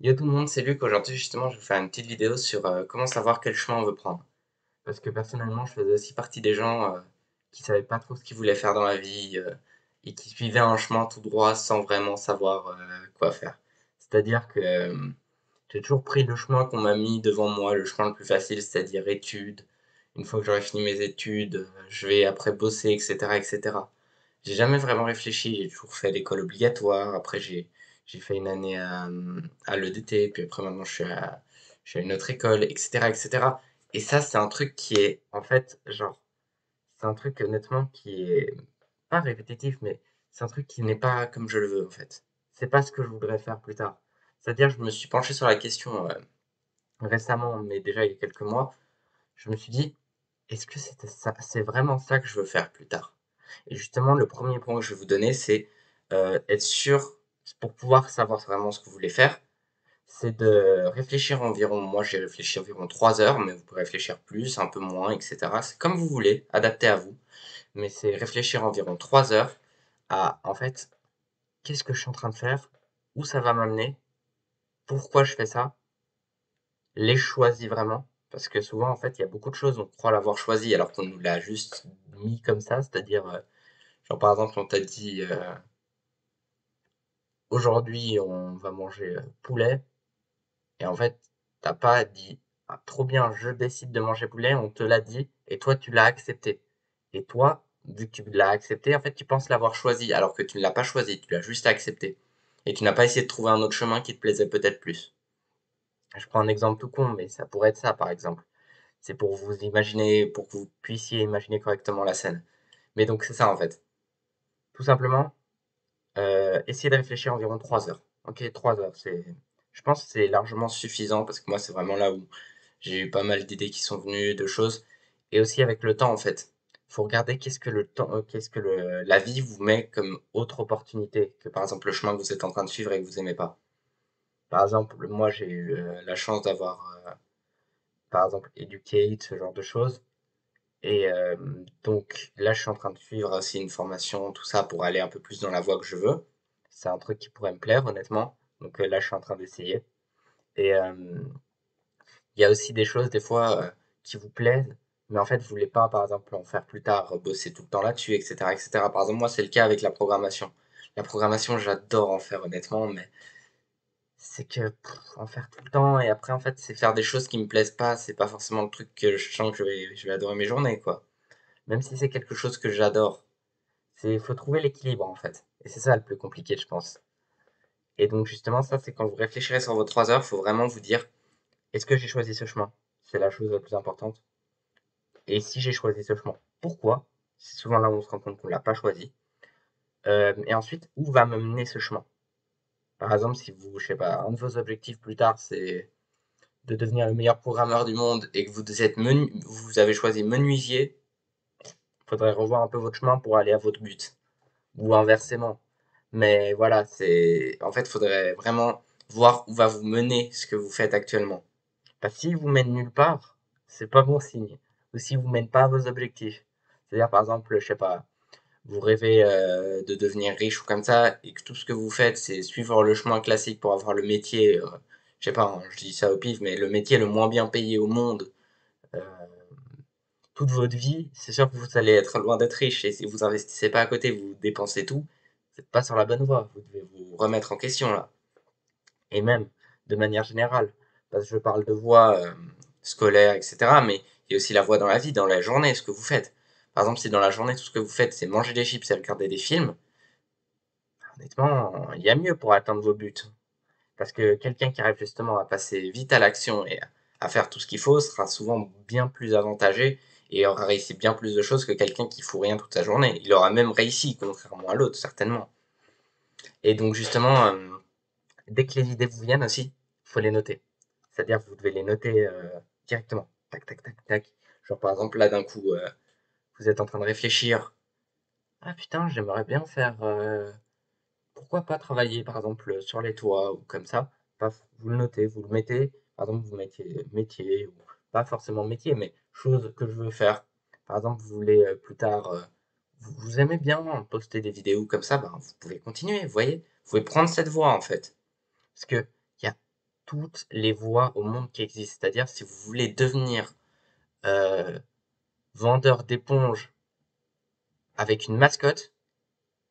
Yo tout le monde, c'est Luc. Aujourd'hui, justement, je vais faire une petite vidéo sur comment savoir quel chemin on veut prendre. Parce que personnellement, je faisais aussi partie des gens qui savaient pas trop ce qu'ils voulaient faire dans la vie et qui suivaient un chemin tout droit sans vraiment savoir quoi faire. C'est-à-dire que j'ai toujours pris le chemin qu'on m'a mis devant moi, le chemin le plus facile, c'est-à-dire études. Une fois que j'aurai fini mes études, je vais après bosser, etc., etc. J'ai jamais vraiment réfléchi, j'ai toujours fait l'école obligatoire. Après, j'ai fait une année à l'EDT, puis après, maintenant, je suis à une autre école, etc., etc. Et cetera. Et ça, c'est un truc qui est, en fait, genre, c'est un truc, honnêtement, qui est pas répétitif, mais c'est un truc qui n'est pas comme je le veux, en fait. C'est pas ce que je voudrais faire plus tard. C'est-à-dire, je me suis penché sur la question récemment, mais déjà il y a quelques mois. Je me suis dit, est-ce que c'était ça, c'est vraiment ça que je veux faire plus tard? Et justement, le premier point que je vais vous donner, c'est être sûr, pour pouvoir savoir vraiment ce que vous voulez faire, c'est de réfléchir environ, moi j'ai réfléchi environ 3 heures, mais vous pouvez réfléchir plus, un peu moins, etc. C'est comme vous voulez, adapté à vous, mais c'est réfléchir environ 3 heures à, en fait, qu'est-ce que je suis en train de faire, où ça va m'amener, pourquoi je fais ça, les choisis vraiment, parce que souvent, en fait, il y a beaucoup de choses, on croit l'avoir choisi alors qu'on nous l'a juste mis comme ça, c'est-à-dire, genre par exemple, on t'a dit aujourd'hui on va manger poulet, et en fait, t'as pas dit ah, trop bien, je décide de manger poulet, on te l'a dit, et toi tu l'as accepté. Et toi, vu que tu l'as accepté, en fait, tu penses l'avoir choisi, alors que tu ne l'as pas choisi, tu l'as juste accepté. Et tu n'as pas essayé de trouver un autre chemin qui te plaisait peut-être plus. Je prends un exemple tout con, mais ça pourrait être ça, par exemple. C'est pour vous imaginer, pour que vous puissiez imaginer correctement la scène. Mais donc c'est ça en fait. Tout simplement, essayez de réfléchir environ 3 heures. Ok, 3 heures, je pense que c'est largement suffisant parce que moi c'est vraiment là où j'ai eu pas mal d'idées qui sont venues, de choses. Et aussi avec le temps en fait. Faut regarder qu'est-ce que le temps, qu'est-ce que la vie vous met comme autre opportunité que par exemple le chemin que vous êtes en train de suivre et que vous aimez pas. Par exemple, moi j'ai eu la chance d'avoir par exemple Educate, ce genre de choses. Et donc là, je suis en train de suivre aussi une formation, tout ça, pour aller un peu plus dans la voie que je veux. C'est un truc qui pourrait me plaire, honnêtement. Donc là, je suis en train d'essayer. Et il y a aussi des choses, des fois, qui vous plaisent, mais en fait, vous voulez pas, par exemple, en faire plus tard, bosser tout le temps là-dessus, etc., etc. Par exemple, moi, c'est le cas avec la programmation. La programmation, j'adore en faire, honnêtement, mais c'est que en faire tout le temps, et après, en fait, c'est faire des choses qui me plaisent pas, c'est pas forcément le truc que je sens que je vais adorer mes journées, quoi. Même si c'est quelque chose que j'adore. Faut trouver l'équilibre en fait. Et c'est ça le plus compliqué, je pense. Et donc justement, ça, c'est quand vous réfléchirez sur vos 3 heures, il faut vraiment vous dire, est-ce que j'ai choisi ce chemin? C'est la chose la plus importante. Et si j'ai choisi ce chemin, pourquoi? C'est souvent là où on se rend compte qu'on l'a pas choisi. Et ensuite, où va me mener ce chemin? Par exemple, si vous, je sais pas, un de vos objectifs plus tard, c'est de devenir le meilleur programmeur du monde et que vous avez choisi menuisier, il faudrait revoir un peu votre chemin pour aller à votre but. Ou inversement. Mais voilà, en fait, il faudrait vraiment voir où va vous mener ce que vous faites actuellement. Parce que s'il vous mène nulle part, c'est pas bon signe. Ou s'il vous mène pas à vos objectifs. C'est-à-dire, par exemple, je sais pas, vous rêvez de devenir riche ou comme ça, et que tout ce que vous faites, c'est suivre le chemin classique pour avoir le métier, je sais pas, hein, je dis ça au pif, mais le métier le moins bien payé au monde, euh, toute votre vie, c'est sûr que vous allez être loin d'être riche. Et si vous investissez pas à côté, vous dépensez tout, vous n'êtes pas sur la bonne voie. Vous devez vous remettre en question là. Et même de manière générale, parce que je parle de voie scolaire, etc. Mais il y a aussi la voie dans la vie, dans la journée, ce que vous faites. Par exemple, si dans la journée, tout ce que vous faites, c'est manger des chips et regarder des films, honnêtement, il y a mieux pour atteindre vos buts. Parce que quelqu'un qui arrive justement à passer vite à l'action et à faire tout ce qu'il faut sera souvent bien plus avantagé et aura réussi bien plus de choses que quelqu'un qui fout rien toute sa journée. Il aura même réussi, contrairement à l'autre, certainement. Et donc justement, dès que les idées vous viennent aussi, il faut les noter. C'est-à-dire que vous devez les noter directement. Tac, tac, tac, tac. Genre par exemple, là d'un coup, vous êtes en train de réfléchir. Ah putain, j'aimerais bien faire pourquoi pas travailler par exemple sur les toits ou comme ça. Paf, vous le notez, vous le mettez. Par exemple, vous mettez métier ou pas forcément métier, mais chose que je veux faire. Par exemple, vous voulez plus tard, vous aimez bien poster des vidéos comme ça, ben, vous pouvez continuer, vous voyez. Vous pouvez prendre cette voie en fait. Parce que il y a toutes les voies au monde qui existent. C'est-à-dire, si vous voulez devenir euh, vendeur d'éponges avec une mascotte,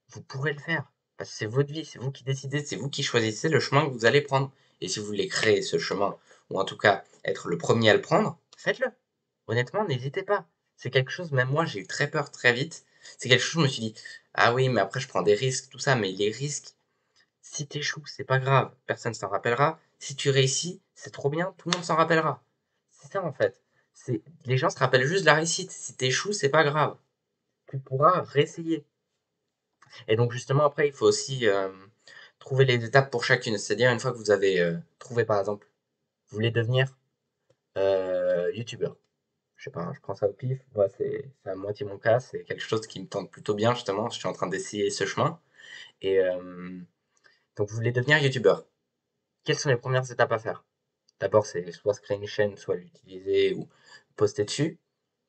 vous pourrez le faire. Parce que c'est votre vie, c'est vous qui décidez, c'est vous qui choisissez le chemin que vous allez prendre. Et si vous voulez créer ce chemin, ou en tout cas être le premier à le prendre, faites-le. Honnêtement, n'hésitez pas. C'est quelque chose, même moi, j'ai eu très peur très vite. C'est quelque chose, je me suis dit, ah oui, mais après, je prends des risques, tout ça. Mais les risques, si t'échoues, c'est pas grave. Personne s'en rappellera. Si tu réussis, c'est trop bien, tout le monde s'en rappellera. C'est ça, en fait. Les gens se rappellent juste de la réussite. Si t'échoues, c'est pas grave. Tu pourras réessayer. Et donc justement, après, il faut aussi trouver les étapes pour chacune. C'est-à-dire, une fois que vous avez trouvé, par exemple, vous voulez devenir youtubeur. Je sais pas, je prends ça au pif. Moi, c'est à moitié mon cas. C'est quelque chose qui me tente plutôt bien, justement. Je suis en train d'essayer ce chemin. Et donc, vous voulez devenir youtubeur. Quelles sont les premières étapes à faire? D'abord, c'est soit se créer une chaîne, soit l'utiliser ou poster dessus.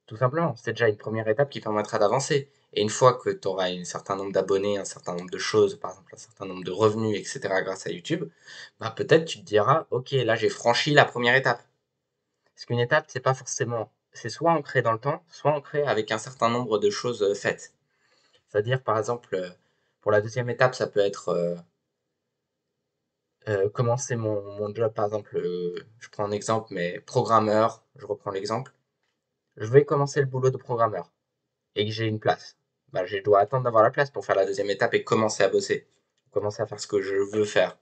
Tout simplement, c'est déjà une première étape qui permettra d'avancer. Et une fois que tu auras un certain nombre d'abonnés, un certain nombre de choses, par exemple un certain nombre de revenus, etc., grâce à YouTube, bah peut-être tu te diras, ok, là j'ai franchi la première étape. Parce qu'une étape, c'est pas forcément, c'est soit ancré dans le temps, soit ancré avec un certain nombre de choses faites. C'est-à-dire, par exemple, pour la deuxième étape, ça peut être commencer mon job, par exemple, je prends un exemple, mais programmeur, je reprends l'exemple. Je vais commencer le boulot de programmeur et que j'ai une place, bah, je dois attendre d'avoir la place pour faire la deuxième étape et commencer à bosser, commencer à faire ce que je veux faire.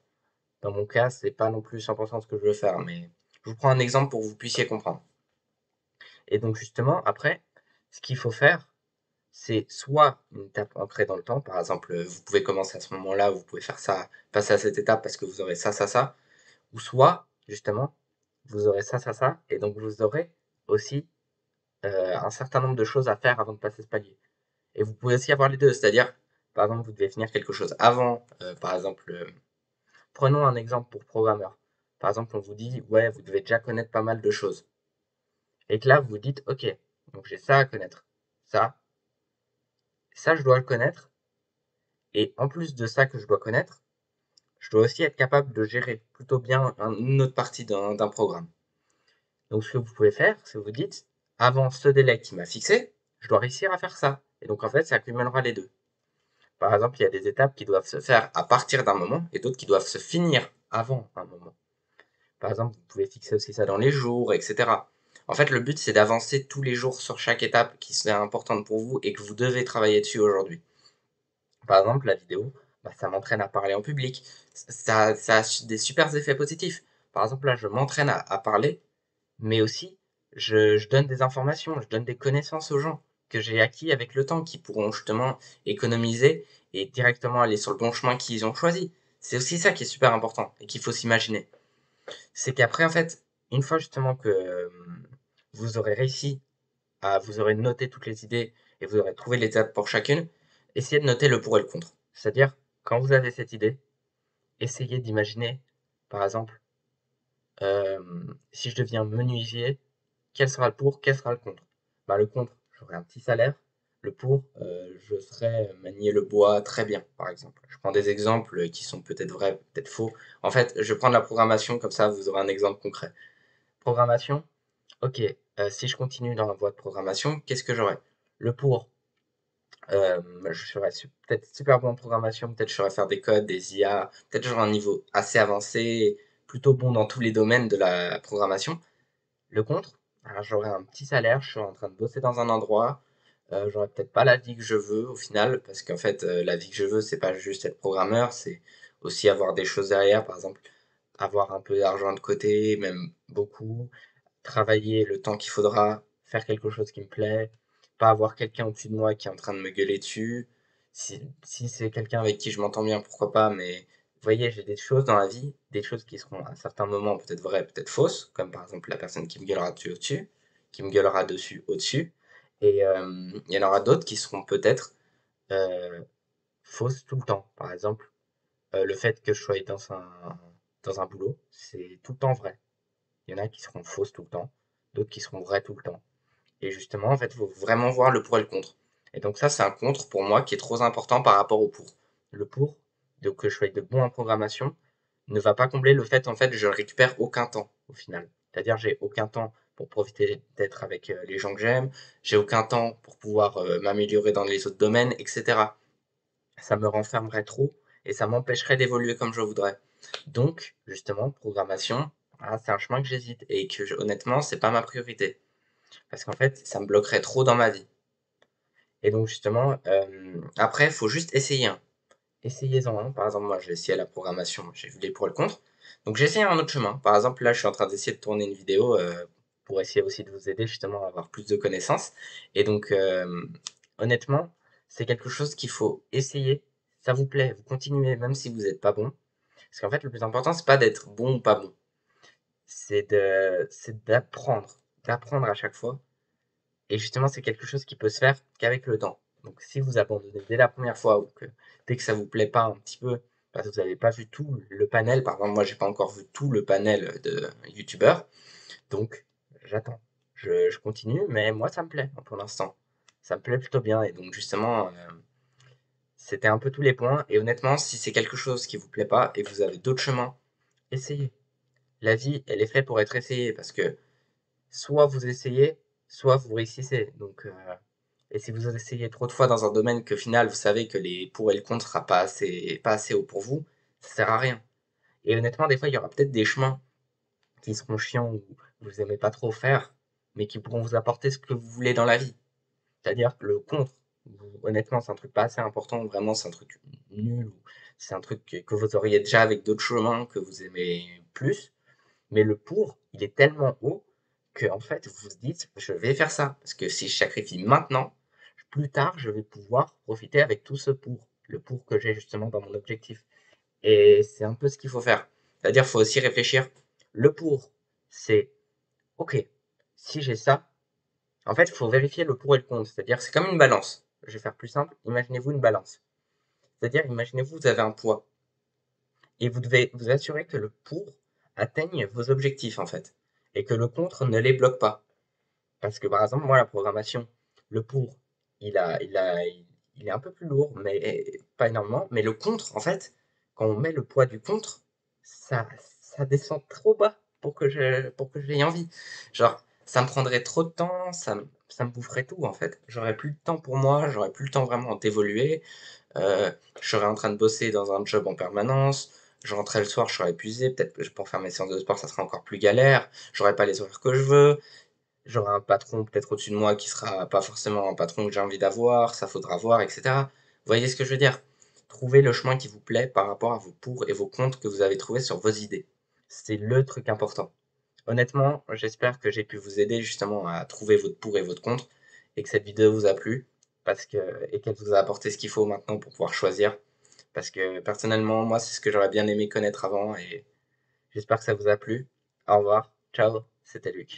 Dans mon cas, c'est pas non plus 100% ce que je veux faire, mais je vous prends un exemple pour que vous puissiez comprendre. Et donc justement, après, ce qu'il faut faire, c'est soit une étape ancrée dans le temps, par exemple, vous pouvez commencer à ce moment-là, vous pouvez faire ça, passer à cette étape parce que vous aurez ça, ou soit, justement, vous aurez ça, et donc vous aurez aussi un certain nombre de choses à faire avant de passer ce palier. Et vous pouvez aussi avoir les deux, c'est-à-dire, par exemple, vous devez finir quelque chose avant, par exemple, prenons un exemple pour programmeur. Par exemple, on vous dit, ouais, vous devez déjà connaître pas mal de choses. Et que là, vous vous dites, ok, donc j'ai ça à connaître, ça, ça, je dois le connaître, et en plus de ça que je dois connaître, je dois aussi être capable de gérer plutôt bien une autre partie d'un programme. Donc, ce que vous pouvez faire, c'est que vous dites, avant ce délai qui m'a fixé, je dois réussir à faire ça. Et donc, en fait, ça accumulera les deux. Par exemple, il y a des étapes qui doivent se faire à partir d'un moment et d'autres qui doivent se finir avant un moment. Par exemple, vous pouvez fixer aussi ça dans les jours, etc. En fait, le but, c'est d'avancer tous les jours sur chaque étape qui est importante pour vous et que vous devez travailler dessus aujourd'hui. Par exemple, la vidéo, bah, ça m'entraîne à parler en public. Ça a des super effets positifs. Par exemple, là, je m'entraîne à parler, mais aussi, je donne des informations, je donne des connaissances aux gens que j'ai acquis avec le temps, qui pourront justement économiser et directement aller sur le bon chemin qu'ils ont choisi. C'est aussi ça qui est super important et qu'il faut s'imaginer. C'est qu'après, en fait, une fois justement que vous aurez réussi vous aurez noté toutes les idées et vous aurez trouvé les étapes pour chacune, essayez de noter le pour et le contre. C'est-à-dire, quand vous avez cette idée, essayez d'imaginer, par exemple, si je deviens menuisier, quel sera le pour, quel sera le contre? Bah, le contre, j'aurai un petit salaire. Le pour, je serai manier le bois très bien, par exemple. Je prends des exemples qui sont peut-être vrais, peut-être faux. En fait, je prends de la programmation, comme ça vous aurez un exemple concret. Programmation, ok, si je continue dans la voie de programmation, qu'est-ce que j'aurai? Le pour, je serais peut-être super bon en programmation, peut-être je saurais faire des codes, des IA, peut-être j'aurai un niveau assez avancé, plutôt bon dans tous les domaines de la programmation. Le contre, alors j'aurais un petit salaire, je suis en train de bosser dans un endroit, j'aurais peut-être pas la vie que je veux au final, parce qu'en fait, la vie que je veux, c'est pas juste être programmeur, c'est aussi avoir des choses derrière, par exemple, avoir un peu d'argent de côté, même beaucoup, travailler le temps qu'il faudra, faire quelque chose qui me plaît, pas avoir quelqu'un au-dessus de moi qui est en train de me gueuler dessus. Si c'est quelqu'un avec qui je m'entends bien, pourquoi pas, mais vous voyez, j'ai des choses dans la vie, des choses qui seront à certains moments peut-être vraies, peut-être fausses, comme par exemple la personne qui me gueulera dessus au-dessus, qui me gueulera dessus au-dessus. Et il y en aura d'autres qui seront peut-être euh, fausses tout le temps. Par exemple, le fait que je sois dans un boulot, c'est tout le temps vrai. Il y en a qui seront fausses tout le temps, d'autres qui seront vraies tout le temps. Et justement, en fait, il faut vraiment voir le pour et le contre. Et donc ça, c'est un contre pour moi qui est trop important par rapport au pour. Le pour, donc que je sois de bon en programmation, ne va pas combler le fait, en fait, je récupère aucun temps au final. C'est-à-dire, j'ai aucun temps pour profiter d'être avec les gens que j'aime, j'ai aucun temps pour pouvoir m'améliorer dans les autres domaines, etc. Ça me renfermerait trop et ça m'empêcherait d'évoluer comme je voudrais. Donc, justement, programmation, ah, c'est un chemin que j'hésite et que honnêtement, c'est pas ma priorité. Parce qu'en fait, ça me bloquerait trop dans ma vie. Et donc, justement, après, il faut juste essayer, hein. Essayez-en un. Par exemple, moi, j'ai essayé la programmation, j'ai vu les pour et le contre. Donc, j'ai essayé un autre chemin. Par exemple, là, je suis en train d'essayer de tourner une vidéo pour essayer aussi de vous aider justement à avoir plus de connaissances. Et donc, honnêtement, c'est quelque chose qu'il faut essayer. Ça vous plaît, vous continuez, même si vous n'êtes pas bon. Parce qu'en fait, le plus important, c'est pas d'être bon ou pas bon. C'est d'apprendre à chaque fois. Et justement, c'est quelque chose qui peut se faire qu'avec le temps. Donc, si vous abandonnez dès la première fois ou que dès que ça vous plaît pas un petit peu, parce que vous n'avez pas vu tout le panel, par exemple, moi, j'ai pas encore vu tout le panel de youtubeurs, donc j'attends. Je continue, mais moi, ça me plaît pour l'instant. Ça me plaît plutôt bien. Et donc, justement, c'était un peu tous les points. Et honnêtement, si c'est quelque chose qui vous plaît pas et que vous avez d'autres chemins, essayez. La vie, elle est faite pour être essayée parce que soit vous essayez, soit vous réussissez. Donc, et si vous essayez trop de fois dans un domaine que, au final, vous savez que les pour et le contre sera pas assez haut pour vous, ça sert à rien. Et honnêtement, des fois, il y aura peut-être des chemins qui seront chiants ou vous aimez pas trop faire, mais qui pourront vous apporter ce que vous voulez dans la vie. C'est-à-dire que le contre, honnêtement, c'est un truc pas assez important, vraiment, c'est un truc nul, ou c'est un truc que vous auriez déjà avec d'autres chemins que vous aimez plus. Mais le pour, il est tellement haut que en fait, vous vous dites, je vais faire ça. Parce que si je sacrifie maintenant, plus tard, je vais pouvoir profiter avec tout ce pour. Le pour que j'ai justement dans mon objectif. Et c'est un peu ce qu'il faut faire. C'est-à-dire, il faut aussi réfléchir. Le pour, c'est, ok, si j'ai ça, en fait, il faut vérifier le pour et le contre. C'est-à-dire, c'est comme une balance. Je vais faire plus simple. Imaginez-vous une balance. C'est-à-dire, imaginez-vous, vous avez un poids. Et vous devez vous assurer que le pour atteigne vos objectifs, en fait. Et que le contre ne les bloque pas. Parce que par exemple, moi, la programmation, le pour, il est un peu plus lourd, mais pas énormément. Mais le contre, en fait, quand on met le poids du contre, ça descend trop bas pour que j'aie envie. Genre, ça me prendrait trop de temps, ça me boufferait tout, en fait. J'aurais plus de temps pour moi, j'aurais plus le temps vraiment d'évoluer. Je serais en train de bosser dans un job en permanence. Je rentrais le soir, je serais épuisé. Peut-être que pour faire mes séances de sport, ça serait encore plus galère. J'aurais pas les horaires que je veux. J'aurai un patron peut-être au-dessus de moi qui sera pas forcément un patron que j'ai envie d'avoir, ça faudra voir, etc. Vous voyez ce que je veux dire? Trouvez le chemin qui vous plaît par rapport à vos pour et vos contre que vous avez trouvés sur vos idées. C'est le truc important. Honnêtement, j'espère que j'ai pu vous aider justement à trouver votre pour et votre contre et que cette vidéo vous a plu et qu'elle vous a apporté ce qu'il faut maintenant pour pouvoir choisir. Parce que personnellement, moi, c'est ce que j'aurais bien aimé connaître avant et j'espère que ça vous a plu. Au revoir, ciao, c'était Luc.